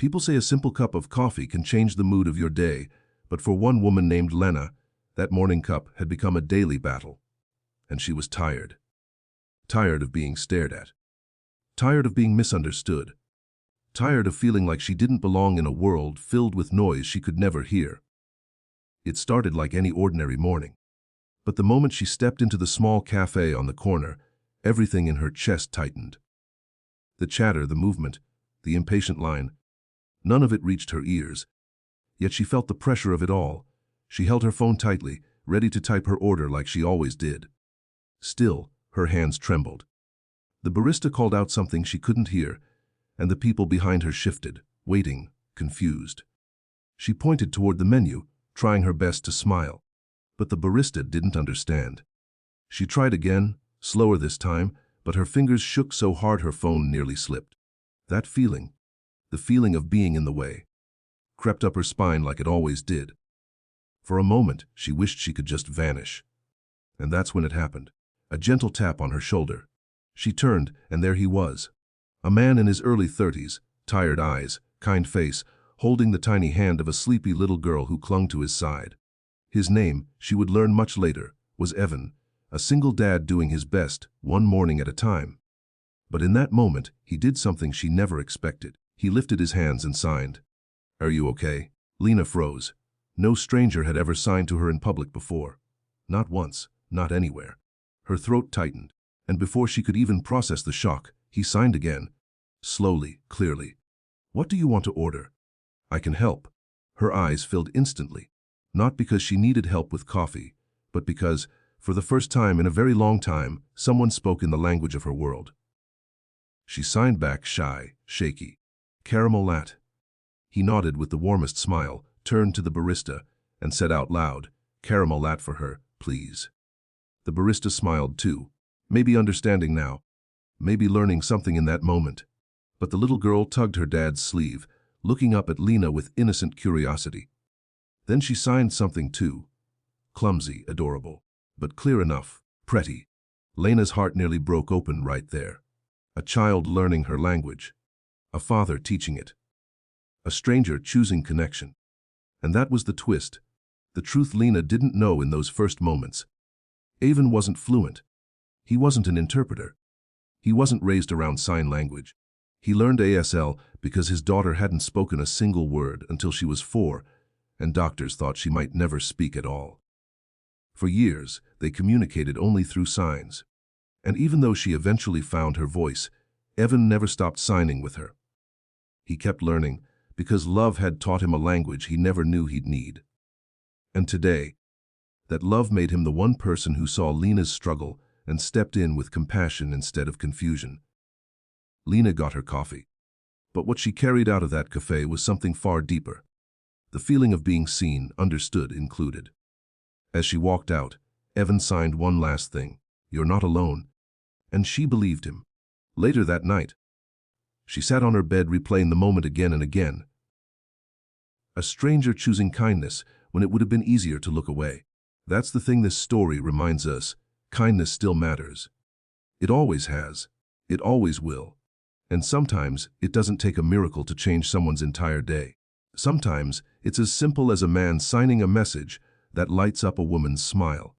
People say a simple cup of coffee can change the mood of your day, but for one woman named Lena, that morning cup had become a daily battle. And she was tired. Tired of being stared at. Tired of being misunderstood. Tired of feeling like she didn't belong in a world filled with noise she could never hear. It started like any ordinary morning. But the moment she stepped into the small café on the corner, everything in her chest tightened. The chatter, the movement, the impatient line, none of it reached her ears. Yet she felt the pressure of it all. She held her phone tightly, ready to type her order like she always did. Still, her hands trembled. The barista called out something she couldn't hear, and the people behind her shifted, waiting, confused. She pointed toward the menu, trying her best to smile. But the barista didn't understand. She tried again, slower this time, but her fingers shook so hard her phone nearly slipped. That feeling, the feeling of being in the way, crept up her spine like it always did. For a moment, she wished she could just vanish. And that's when it happened. A gentle tap on her shoulder. She turned, and there he was. A man in his early 30s, tired eyes, kind face, holding the tiny hand of a sleepy little girl who clung to his side. His name, she would learn much later, was Evan, a single dad doing his best, one morning at a time. But in that moment, he did something she never expected. He lifted his hands and signed. "Are you okay?" Lena froze. No stranger had ever signed to her in public before. Not once, not anywhere. Her throat tightened, and before she could even process the shock, he signed again. Slowly, clearly. "What do you want to order?" "I can help." Her eyes filled instantly. Not because she needed help with coffee, but because, for the first time in a very long time, someone spoke in the language of her world. She signed back, shy, shaky. "Caramel latte." He nodded with the warmest smile, turned to the barista, and said out loud, "Caramel latte for her, please." The barista smiled too, maybe understanding now, maybe learning something in that moment. But the little girl tugged her dad's sleeve, looking up at Lena with innocent curiosity. Then she signed something too. Clumsy, adorable, but clear enough, pretty. Lena's heart nearly broke open right there. A child learning her language. A father teaching it. A stranger choosing connection. And that was the twist. The truth Lena didn't know in those first moments. Evan wasn't fluent. He wasn't an interpreter. He wasn't raised around sign language. He learned ASL because his daughter hadn't spoken a single word until she was 4, and doctors thought she might never speak at all. For years, they communicated only through signs. And even though she eventually found her voice, Evan never stopped signing with her. He kept learning, because love had taught him a language he never knew he'd need. And today, that love made him the one person who saw Lena's struggle and stepped in with compassion instead of confusion. Lena got her coffee. But what she carried out of that café was something far deeper. The feeling of being seen, understood, included. As she walked out, Evan signed one last thing. "You're not alone." And she believed him. Later that night, she sat on her bed replaying the moment again and again. A stranger choosing kindness when it would have been easier to look away. That's the thing this story reminds us. Kindness still matters. It always has. It always will. And sometimes it doesn't take a miracle to change someone's entire day. Sometimes it's as simple as a man signing a message that lights up a woman's smile.